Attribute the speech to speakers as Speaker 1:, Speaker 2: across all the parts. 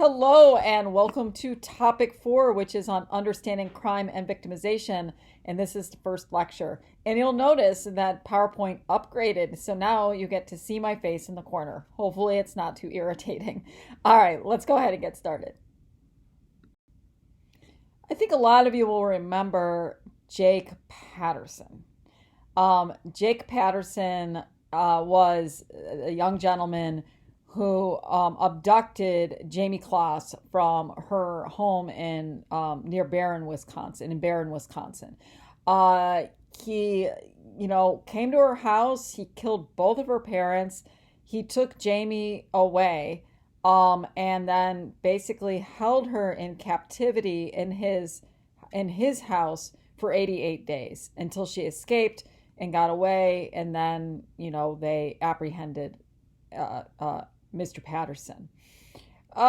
Speaker 1: Hello, and welcome to topic 4, which is on understanding crime and victimization. And this is the first lecture. And you'll notice that PowerPoint upgraded, so now you get to see my face in the corner. Hopefully, it's not too irritating. All right, let's go ahead and get started. I think a lot of you will remember Jake Patterson. Jake Patterson was a young gentleman who abducted Jamie Kloss from her home in near Barron, Wisconsin. In Barron, Wisconsin, he, came to her house. He killed both of her parents. He took Jamie away, and then basically held her in captivity in his house for 88 days until she escaped and got away. And then they apprehended Mr. Patterson. It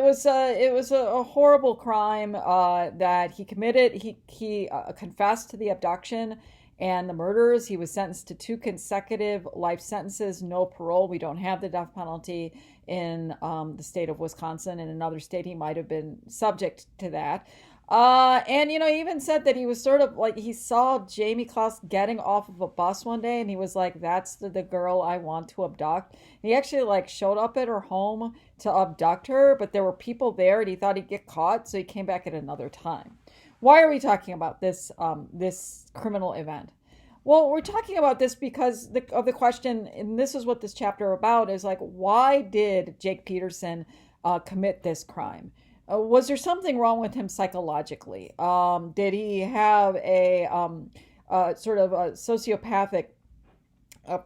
Speaker 1: was a horrible crime that he committed. He confessed to the abduction and the murders. He was sentenced to 2 consecutive life sentences, no parole. We don't have the death penalty in the state of Wisconsin. In another state, he might have been subject to that. And he even said that he was sort of like, he saw Jamie Kloss getting off of a bus one day, and he was like, "That's the girl I want to abduct." And he actually showed up at her home to abduct her, but there were people there, and he thought he'd get caught, so he came back at another time. Why are we talking about this criminal event? Well, we're talking about this because of the question, and this is what this chapter about is, why did Jake Peterson commit this crime? Was there something wrong with him psychologically? Did he have a sort of a sociopathic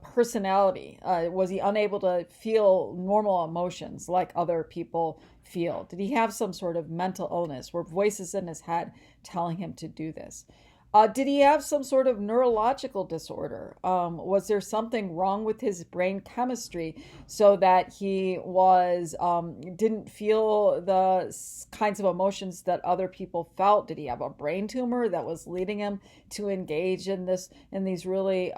Speaker 1: personality? Was he unable to feel normal emotions like other people feel? Did he have some sort of mental illness? Were voices in his head telling him to do this? Did he have some sort of neurological disorder? Was there something wrong with his brain chemistry so that he didn't feel the kinds of emotions that other people felt? Did he have a brain tumor that was leading him to engage in these really,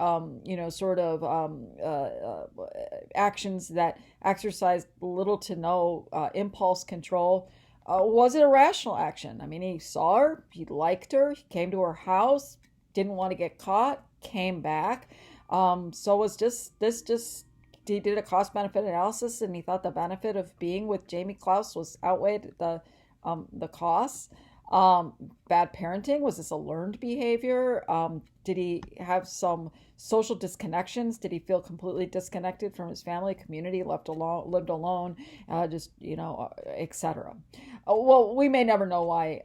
Speaker 1: actions that exercised little to no impulse control? Was it a rational action? I mean, he saw her, he liked her, he came to her house, didn't want to get caught, came back. So was he did a cost benefit analysis, and he thought the benefit of being with Jamie Kloss was outweighed the costs. Bad parenting? Was this a learned behavior? Did he have some social disconnections? Did he feel completely disconnected from his family, community, lived alone, etc.? Well, we may never know why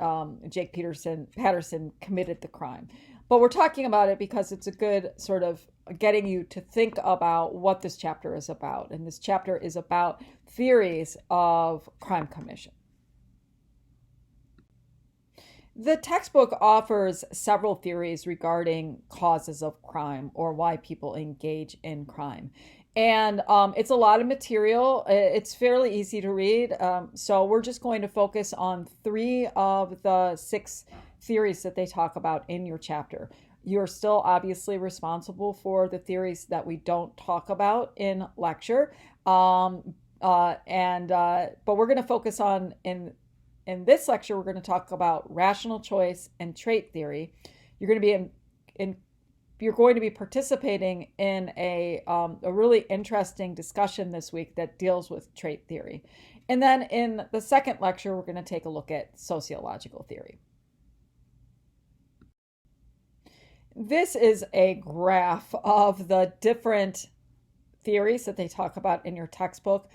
Speaker 1: Jake Patterson committed the crime, but we're talking about it because it's a good sort of getting you to think about what this chapter is about. And this chapter is about theories of crime commission. The textbook offers several theories regarding causes of crime or why people engage in crime. And it's a lot of material. It's fairly easy to read. So we're just going to focus on 3 of the 6 theories that they talk about in your chapter. You're still obviously responsible for the theories that we don't talk about in lecture. But we're going to focus on in this lecture, we're going to talk about rational choice and trait theory. You're going to be participating in a really interesting discussion this week that deals with trait theory. And then in the second lecture, we're going to take a look at sociological theory. This is a graph of the different theories that they talk about in your textbook.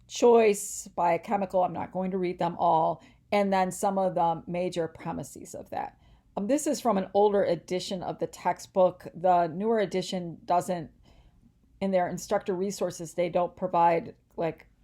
Speaker 1: Choice, biochemical, I'm not going to read them all, and then some of the major premises of that. This is from an older edition of the textbook. The newer edition doesn't, in their instructor resources, they don't provide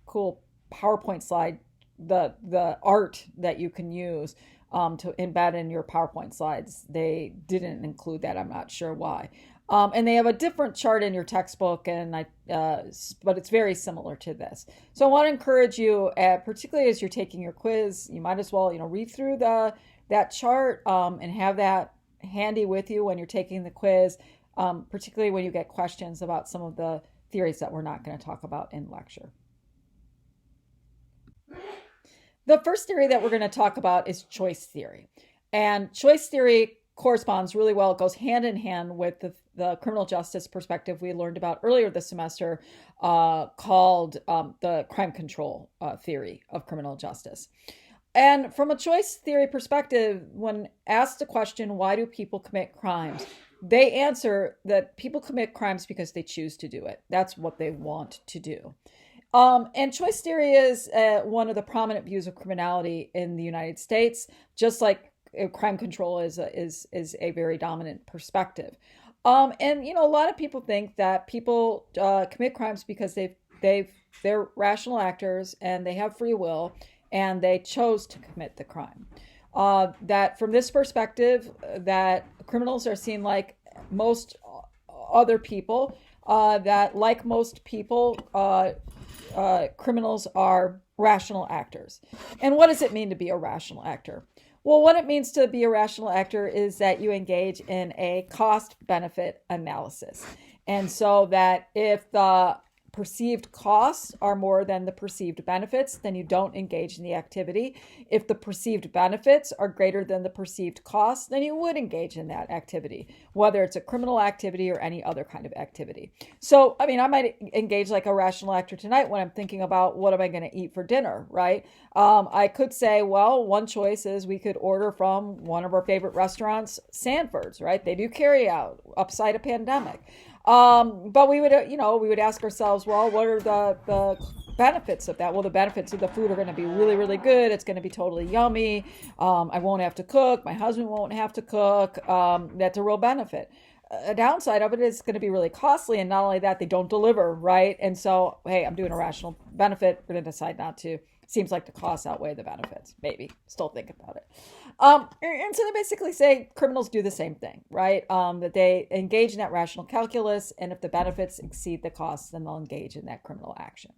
Speaker 1: cool PowerPoint slide, the art that you can use to embed in your PowerPoint slides. They didn't include that. I'm not sure why. And they have a different chart in your textbook, but it's very similar to this. So I want to encourage you, particularly as you're taking your quiz, you might as well, read through that chart and have that handy with you when you're taking the quiz, particularly when you get questions about some of the theories that we're not going to talk about in lecture. The first theory that we're going to talk about is choice theory. And choice theory corresponds really well. It goes hand in hand with the criminal justice perspective we learned about earlier this semester, called the crime control theory of criminal justice. And from a choice theory perspective, when asked the question, why do people commit crimes? They answer that people commit crimes because they choose to do it. That's what they want to do. And choice theory is one of the prominent views of criminality in the United States, just like crime control is a very dominant perspective. And a lot of people think that people commit crimes because they're rational actors and they have free will and they chose to commit the crime. That from this perspective, that criminals are seen like most other people. That like most people, criminals are rational actors. And what does it mean to be a rational actor? Well, what it means to be a rational actor is that you engage in a cost-benefit analysis. And so that if the perceived costs are more than the perceived benefits, then you don't engage in the activity. If the perceived benefits are greater than the perceived costs, then you would engage in that activity, whether it's a criminal activity or any other kind of activity. So, I might engage like a rational actor tonight when I'm thinking about what am I going to eat for dinner, right? I could say, well, one choice is we could order from one of our favorite restaurants, Sanford's, right? They do carry out upside a pandemic. But we would ask ourselves, well, what are the benefits of that? Well, the benefits of the food are going to be really, really good. It's going to be totally yummy. I won't have to cook. My husband won't have to cook. That's a real benefit. A downside of it is going to be really costly. And not only that, they don't deliver, right? And so, hey, I'm doing a rational benefit. We're going to decide not to. Seems like the costs outweigh the benefits. Maybe. Still think about it. And so they basically say criminals do the same thing, right? That they engage in that rational calculus, and if the benefits exceed the costs, then they'll engage in that criminal action.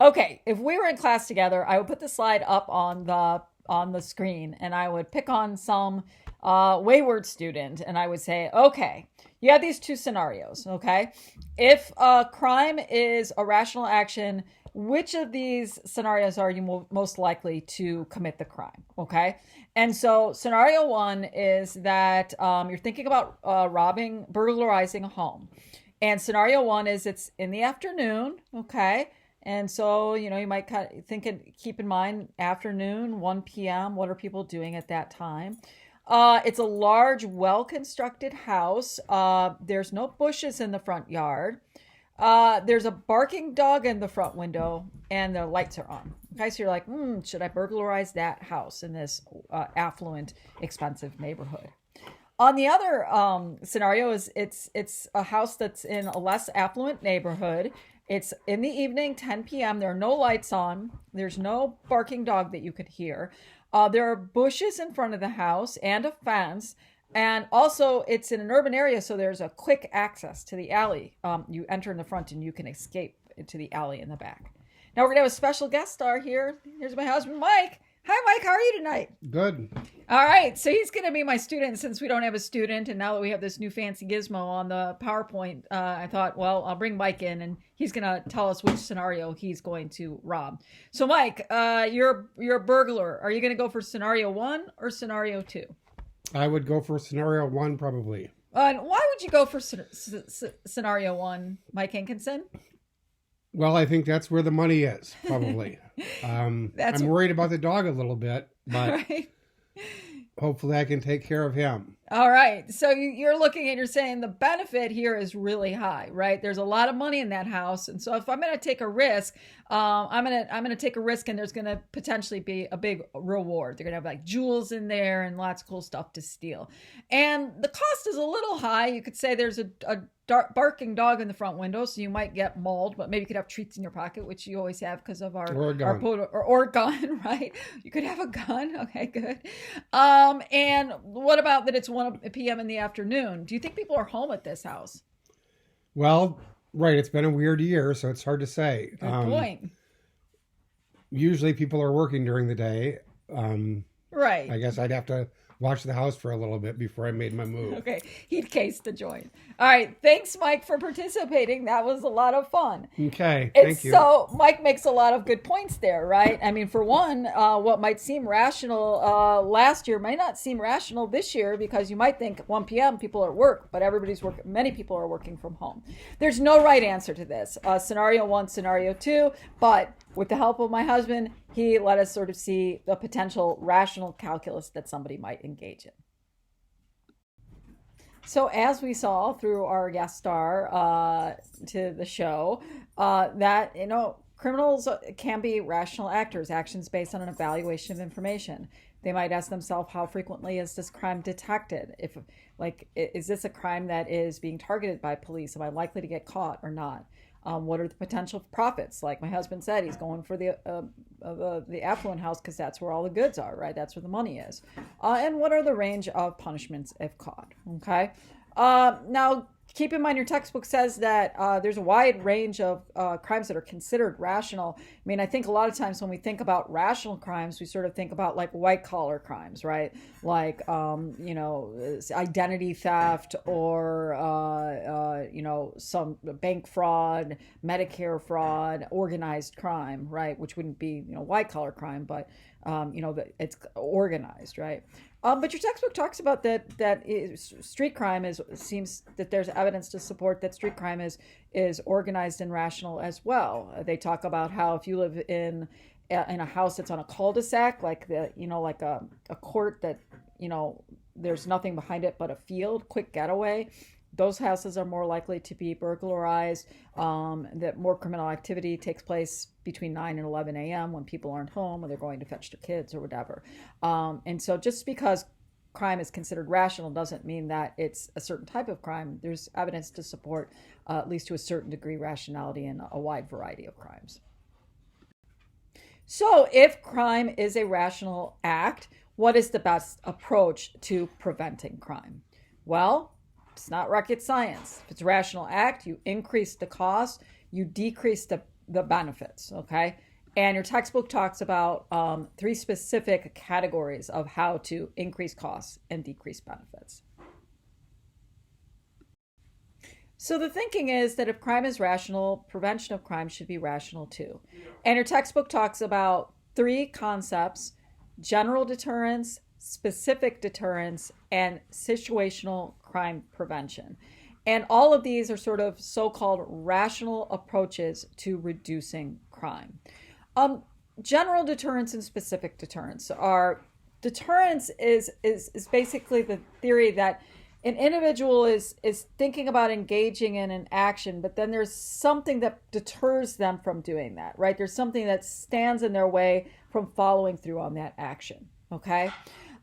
Speaker 1: Okay, if we were in class together, I would put the slide up on the screen, and I would pick on some wayward student, and I would say, okay, you have these two scenarios, okay? If a crime is a rational action, which of these scenarios are you most likely to commit the crime? Okay. And so scenario one is that you're thinking about burglarizing a home. And scenario one is it's in the afternoon. Okay. And so, you might keep in mind afternoon, 1 p.m. What are people doing at that time? It's a large, well-constructed house. There's no bushes in the front yard. There's a barking dog in the front window and the lights are on. Okay, so you're like, should I burglarize that house in this affluent, expensive neighborhood? On the other scenario is it's a house that's in a less affluent neighborhood. It's in the evening, 10 p.m. There are no lights on. There's no barking dog that you could hear. There are bushes in front of the house and a fence. And also, it's in an urban area, so there's a quick access to the alley. You enter in the front and you can escape into the alley in the back. Now, we're going to have a special guest star here. Here's my husband, Mike. Hi, Mike. How are you tonight?
Speaker 2: Good.
Speaker 1: All right. So he's going to be my student since we don't have a student. And now that we have this new fancy gizmo on the PowerPoint, I thought, well, I'll bring Mike in and he's going to tell us which scenario he's going to rob. So, Mike, you're a burglar. Are you going to go for scenario 1 or scenario 2?
Speaker 2: I would go for scenario 1, probably.
Speaker 1: And why would you go for scenario 1, Mike Hankinson?
Speaker 2: Well, I think that's where the money is, probably. I'm worried about the dog a little bit, but right. Hopefully I can take care of him.
Speaker 1: All right. So you're looking and you're saying the benefit here is really high, right? There's a lot of money in that house. And so if I'm going to take a risk, I'm going to take a risk and there's going to potentially be a big reward. They're going to have like jewels in there and lots of cool stuff to steal. And the cost is a little high. You could say there's a barking dog in the front window, so you might get mauled, but maybe you could have treats in your pocket, which you always have because of our
Speaker 2: or
Speaker 1: a gun, right? You could have a gun. Okay, good. And what about that it's 1 p.m. in the afternoon? Do you think people are home at this house?
Speaker 2: Well, right. It's been a weird year, so it's hard to say.
Speaker 1: Good point.
Speaker 2: Usually people are working during the day.
Speaker 1: Right.
Speaker 2: I guess I'd have to watch the house for a little bit before I made my move.
Speaker 1: Okay, he'd cased the joint. All right, thanks, Mike, for participating. That was a lot of fun.
Speaker 2: Okay, thank you.
Speaker 1: So Mike makes a lot of good points there, right? I mean, for one, what might seem rational last year might not seem rational this year, because you might think 1 p.m. people are at work, but many people are working from home. There's no right answer to this. Scenario 1, scenario 2, but with the help of my husband, he let us sort of see the potential rational calculus that somebody might engage in. So as we saw through our guest star to the show, that, criminals can be rational actors, actions based on an evaluation of information. They might ask themselves, how frequently is this crime detected? Is this a crime that is being targeted by police? Am I likely to get caught or not? What are the potential profits? Like my husband said, he's going for the affluent house because that's where all the goods are, right? That's where the money is. And what are the range of punishments if caught? Okay. Now, keep in mind, your textbook says that there's a wide range of crimes that are considered rational. I mean, I think a lot of times when we think about rational crimes, we sort of think about like white collar crimes, right? Like, identity theft or, some bank fraud, Medicare fraud, organized crime, right? Which wouldn't be, white collar crime, but, it's organized, right? But your textbook talks about that street crime seems that there's evidence to support that street crime is organized and rational as well. They talk about how if you live in a house that's on a cul-de-sac, like a court that there's nothing behind it but a field, quick getaway, those houses are more likely to be burglarized, that more criminal activity takes place between 9 and 11 a.m. when people aren't home or they're going to fetch their kids or whatever. And so just because crime is considered rational doesn't mean that it's a certain type of crime. There's evidence to support, at least to a certain degree, rationality in a wide variety of crimes. So if crime is a rational act, what is the best approach to preventing crime? Well, it's not rocket science. If it's a rational act, you increase the cost, you decrease the benefits, okay? And your textbook talks about 3 specific categories of how to increase costs and decrease benefits. So the thinking is that if crime is rational, prevention of crime should be rational too. And your textbook talks about 3 concepts: general deterrence, specific deterrence, and situational crime prevention. And all of these are sort of so-called rational approaches to reducing crime. General deterrence and specific deterrence are, deterrence is basically the theory that an individual is thinking about engaging in an action, but then there's something that deters them from doing that, right? There's something that stands in their way from following through on that action, okay?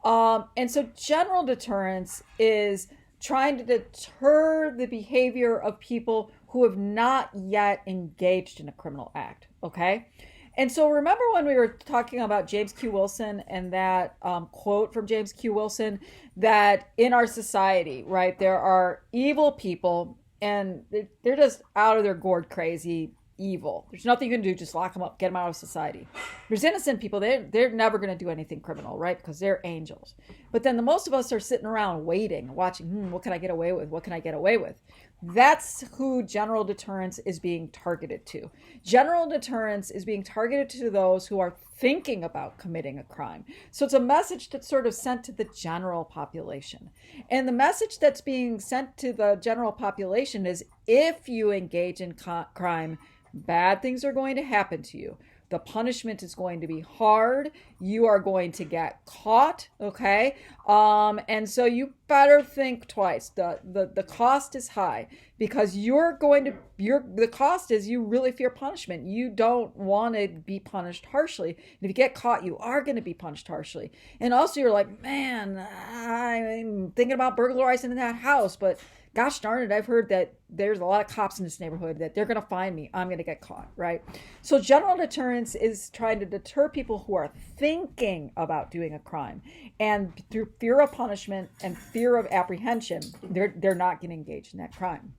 Speaker 1: And so general deterrence is trying to deter the behavior of people who have not yet engaged in a criminal act, okay? And so remember when we were talking about James Q. Wilson and that quote from James Q. Wilson, that in our society, right, there are evil people and they're just out of their gourd crazy evil. There's nothing you can do, just lock them up, get them out of society. There's innocent people, they're never going to do anything criminal, right? Because they're angels. But then the most of us are sitting around waiting, watching, what can I get away with? What can I get away with? That's who general deterrence is being targeted to. General deterrence is being targeted to those who are thinking about committing a crime. So it's a message that's sort of sent to the general population. And the message that's being sent to the general population is, if you engage in crime, bad things are going to happen to you. The punishment is going to be hard. You are going to get caught, okay? And so you better think twice. The cost is high because the cost is you really fear punishment. You don't want to be punished harshly. And if you get caught, you are going to be punished harshly. And also you're like, man, I'm thinking about burglarizing in that house, but gosh darn it, I've heard that there's a lot of cops in this neighborhood, that they're going to find me. I'm going to get caught, right? So general deterrence is trying to deter people who are thinking about doing a crime. And through fear of punishment and fear of apprehension, they're not going to engage in that crime.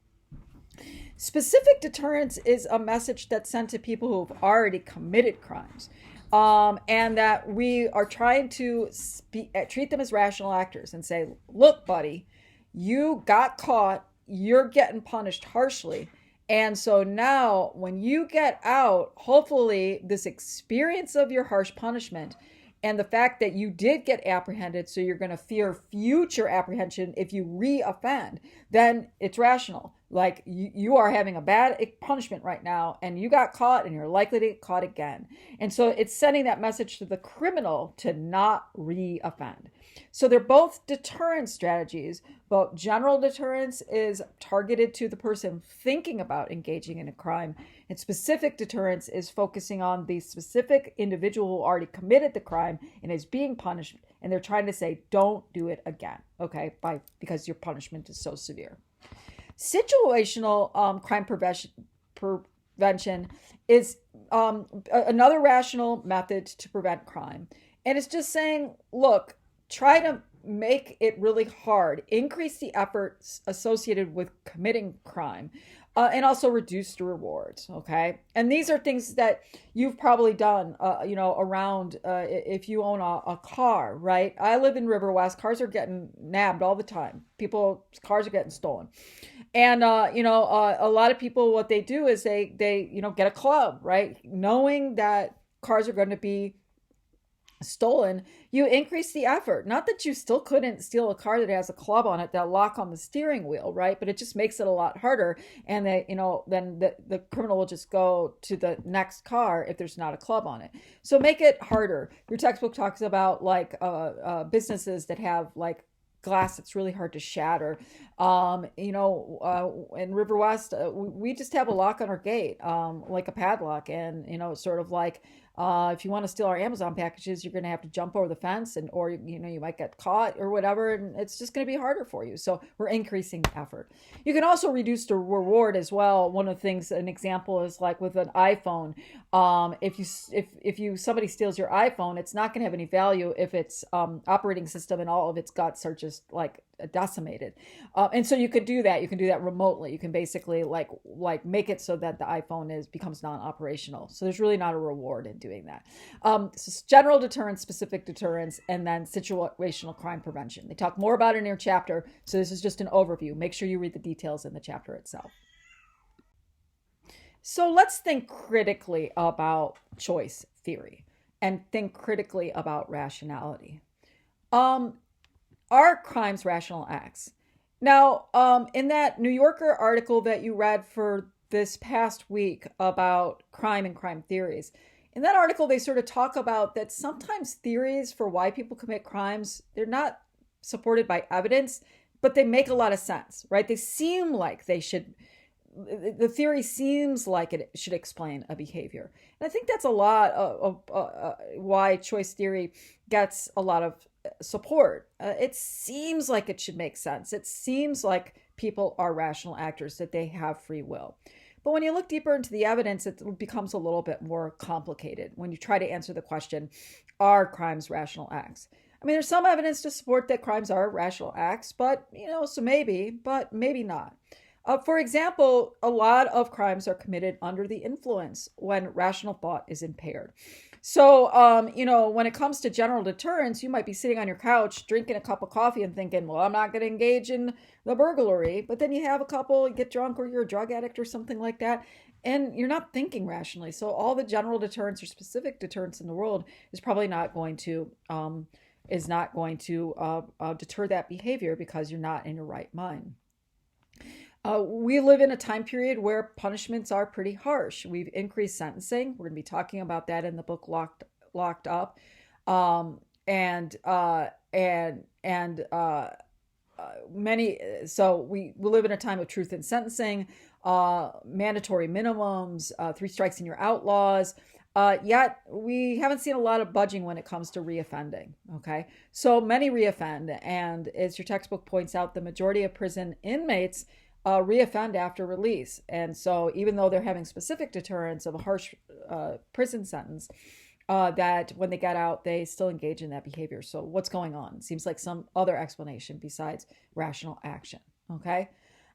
Speaker 1: Specific deterrence is a message that's sent to people who've already committed crimes. And that we are trying to treat them as rational actors and say, look, buddy, you got caught, you're getting punished harshly. And so now, when you get out, hopefully, this experience of your harsh punishment and the fact that you did get apprehended, so you're going to fear future apprehension if you re-offend, then it's rational. Like you are having a bad punishment right now, and you got caught, and you're likely to get caught again. And so it's sending that message to the criminal to not re-offend. So they're both deterrence strategies, but general deterrence is targeted to the person thinking about engaging in a crime, and specific deterrence is focusing on the specific individual who already committed the crime and is being punished, and they're trying to say, don't do it again, okay, because your punishment is so severe. Situational crime prevention is another rational method to prevent crime. And it's just saying, look, try to make it really hard, increase the efforts associated with committing crime, and also reduce the rewards, okay? And these are things that you've probably done, around if you own a car, right? I live in River West. Cars are getting nabbed all the time. Cars are getting stolen. And, a lot of people, what they do is they get a club, right? Knowing that cars are going to be stolen, you increase the effort. Not that you still couldn't steal a car that has a club on it, that lock on the steering wheel, right? But it just makes it a lot harder. And then the criminal will just go to the next car if there's not a club on it. So make it harder. Your textbook talks about like businesses that have like glass that's really hard to shatter. In River West, we just have a lock on our gate, like a padlock, and sort of like if you want to steal our Amazon packages, you're going to have to jump over the fence, or you might get caught or whatever, and it's just going to be harder for you. So we're increasing effort. You can also reduce the reward as well. One of the things, an example is like with an iPhone. If somebody steals your iPhone, it's not going to have any value if its operating system and all of its guts are just like decimated. And so you could do that. You can do that remotely. You can basically like make it so that the iPhone becomes non-operational. So there's really not a reward in doing that. So general deterrence, specific deterrence, and then situational crime prevention. They talk more about it in your chapter. So this is just an overview. Make sure you read the details in the chapter itself. So let's think critically about choice theory and think critically about rationality. Are crimes rational acts? Now, in that New Yorker article that you read for this past week about crime and crime theories, in that article, they sort of talk about that sometimes theories for why people commit crimes, they're not supported by evidence, but they make a lot of sense, right? They seem like they should. The theory seems like it should explain a behavior. And I think that's a lot of why choice theory gets a lot of support. It seems like it should make sense. It seems like people are rational actors, that they have free will. But when you look deeper into the evidence, it becomes a little bit more complicated when you try to answer the question, are crimes rational acts? I mean, there's some evidence to support that crimes are rational acts, but, so maybe, but maybe not. For example, a lot of crimes are committed under the influence when rational thought is impaired. So, when it comes to general deterrence, you might be sitting on your couch drinking a cup of coffee and thinking, well, I'm not going to engage in the burglary. But then you have a couple, you get drunk, or you're a drug addict or something like that, and you're not thinking rationally. So all the general deterrence or specific deterrence in the world is probably not going to deter that behavior because you're not in your right mind. We live in a time period where punishments are pretty harsh. We've increased sentencing. We're going to be talking about that in the book Locked Up. So we live in a time of truth in sentencing, mandatory minimums, 3 strikes and you're outlaws. Yet we haven't seen a lot of budging when it comes to reoffending. Okay, so many reoffend, and as your textbook points out, the majority of prison inmates reoffend after release. And so even though they're having specific deterrence of a harsh prison sentence, that when they get out, they still engage in that behavior. So what's going on? It seems like some other explanation besides rational action. Okay.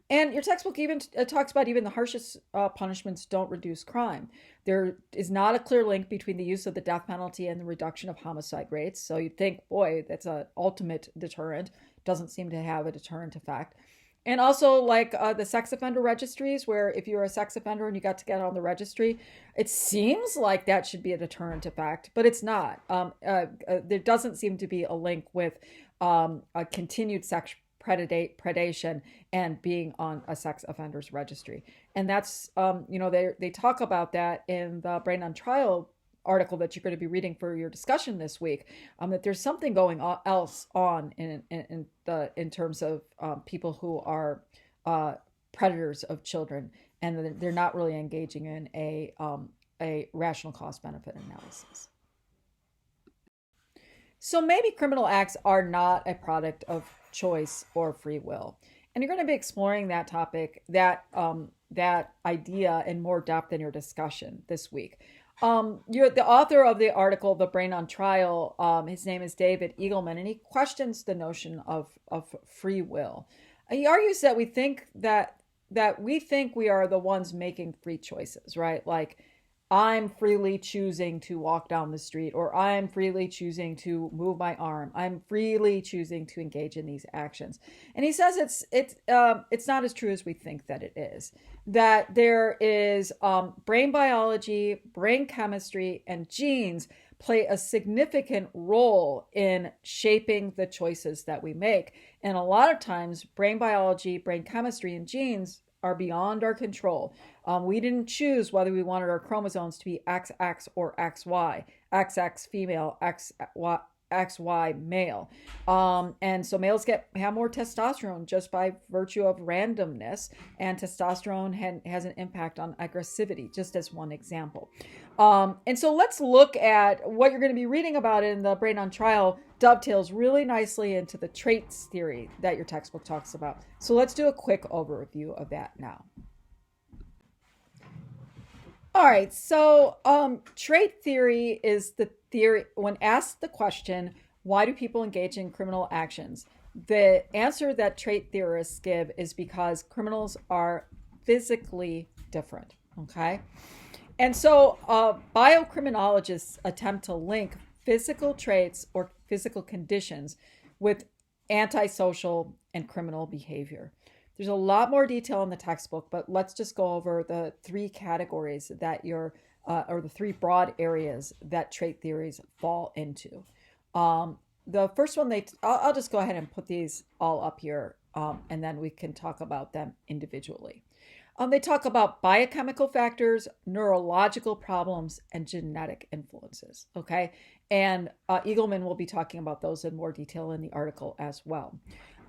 Speaker 1: And your textbook even talks about even the harshest punishments don't reduce crime. There is not a clear link between the use of the death penalty and the reduction of homicide rates. So you'd think, boy, that's an ultimate deterrent. Doesn't seem to have a deterrent effect. And also, like the sex offender registries, where if you're a sex offender and you got to get on the registry, it seems like that should be a deterrent effect, but it's not. There doesn't seem to be a link with a continued sex predation and being on a sex offenders registry. And that's, they talk about that in the Brain on Trial article that you're going to be reading for your discussion this week, that there's something going else on in terms of people who are predators of children, and they're not really engaging in a rational cost benefit analysis. So maybe criminal acts are not a product of choice or free will, and you're going to be exploring that topic, that idea in more depth in your discussion this week. You're the author of the article, The Brain on Trial. His name is David Eagleman, and he questions the notion of free will. He argues that we think that we are the ones making free choices, right? Like, I'm freely choosing to walk down the street, or I'm freely choosing to move my arm. I'm freely choosing to engage in these actions. And he says it's not as true as we think that it is. That there is brain biology, brain chemistry, and genes play a significant role in shaping the choices that we make. And a lot of times, brain biology, brain chemistry, and genes are beyond our control. We didn't choose whether we wanted our chromosomes to be XX or XY, XX female, XY male. And so males have more testosterone just by virtue of randomness, and testosterone has an impact on aggressivity, just as one example. And so let's look at what you're going to be reading about in the Brain on Trial dovetails really nicely into the traits theory that your textbook talks about. So let's do a quick overview of that now. All right, so trait theory is the theory, when asked the question, why do people engage in criminal actions? The answer that trait theorists give is because criminals are physically different, okay? And so biocriminologists attempt to link physical traits or physical conditions with antisocial and criminal behavior. There's a lot more detail in the textbook, but let's just go over the three categories that or the three broad areas that trait theories fall into. The first one, I'll just go ahead and put these all up here, and then we can talk about them individually. They talk about biochemical factors, neurological problems, and genetic influences, okay? And Eagleman will be talking about those in more detail in the article as well.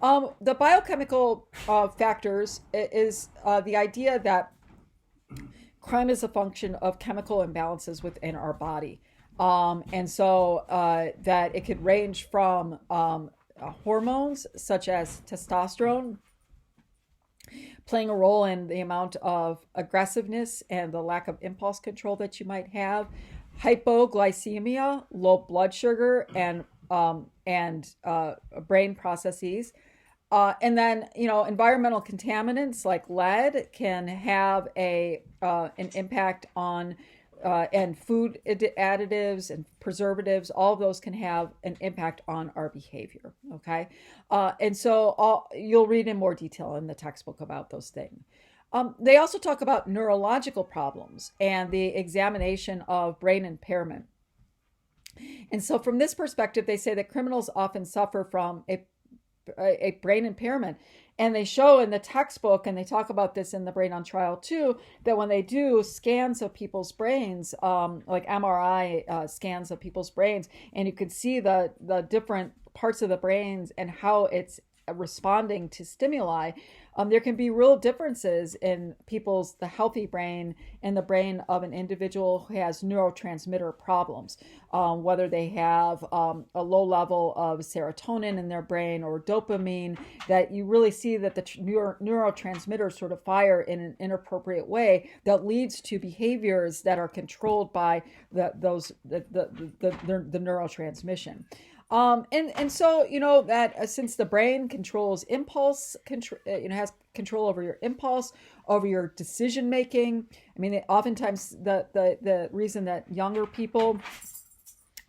Speaker 1: The biochemical factors is the idea that crime is a function of chemical imbalances within our body. And so that it could range from hormones such as testosterone, playing a role in the amount of aggressiveness and the lack of impulse control that you might have, hypoglycemia, low blood sugar, and brain processes. And then, environmental contaminants like lead can have an impact on, and food additives and preservatives, all of those can have an impact on our behavior, okay? And so you'll read in more detail in the textbook about those things. They also talk about neurological problems and the examination of brain impairment. And so from this perspective, they say that criminals often suffer from a brain impairment. And they show in the textbook, and they talk about this in the Brain on Trial too, that when they do scans of people's brains, like MRI scans of people's brains, and you could see the different parts of the brains and how it's responding to stimuli, there can be real differences in the healthy brain and the brain of an individual who has neurotransmitter problems, whether they have a low level of serotonin in their brain or dopamine, that you really see that the neurotransmitters sort of fire in an inappropriate way that leads to behaviors that are controlled by the neurotransmission. And so, that since the brain controls impulse, has control over your impulse, over your decision making. I mean, oftentimes the reason that younger people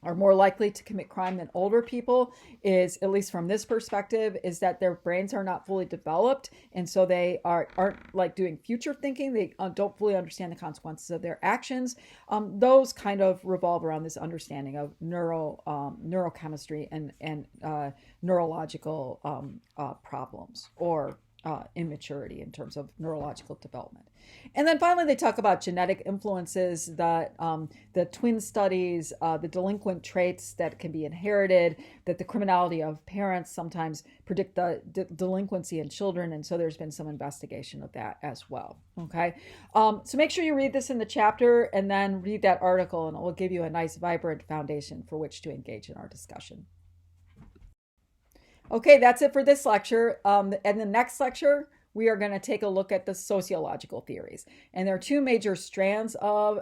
Speaker 1: are more likely to commit crime than older people is, at least from this perspective, is that their brains are not fully developed, and so they aren't like doing future thinking. They don't fully understand the consequences of their actions. Those kind of revolve around this understanding of neurochemistry and neurological problems, or immaturity in terms of neurological development. And then finally, they talk about genetic influences, the twin studies, the delinquent traits that can be inherited, that the criminality of parents sometimes predict the delinquency in children. And so there's been some investigation of that as well. Okay. So make sure you read this in the chapter and then read that article, and it will give you a nice, vibrant foundation for which to engage in our discussion. Okay, that's it for this lecture. And the next lecture, we are going to take a look at the sociological theories. And there are two major strands of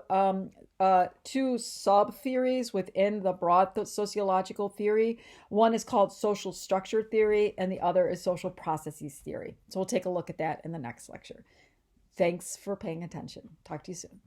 Speaker 1: two sub-theories within the broad sociological theory. One is called social structure theory, and the other is social processes theory. So we'll take a look at that in the next lecture. Thanks for paying attention. Talk to you soon.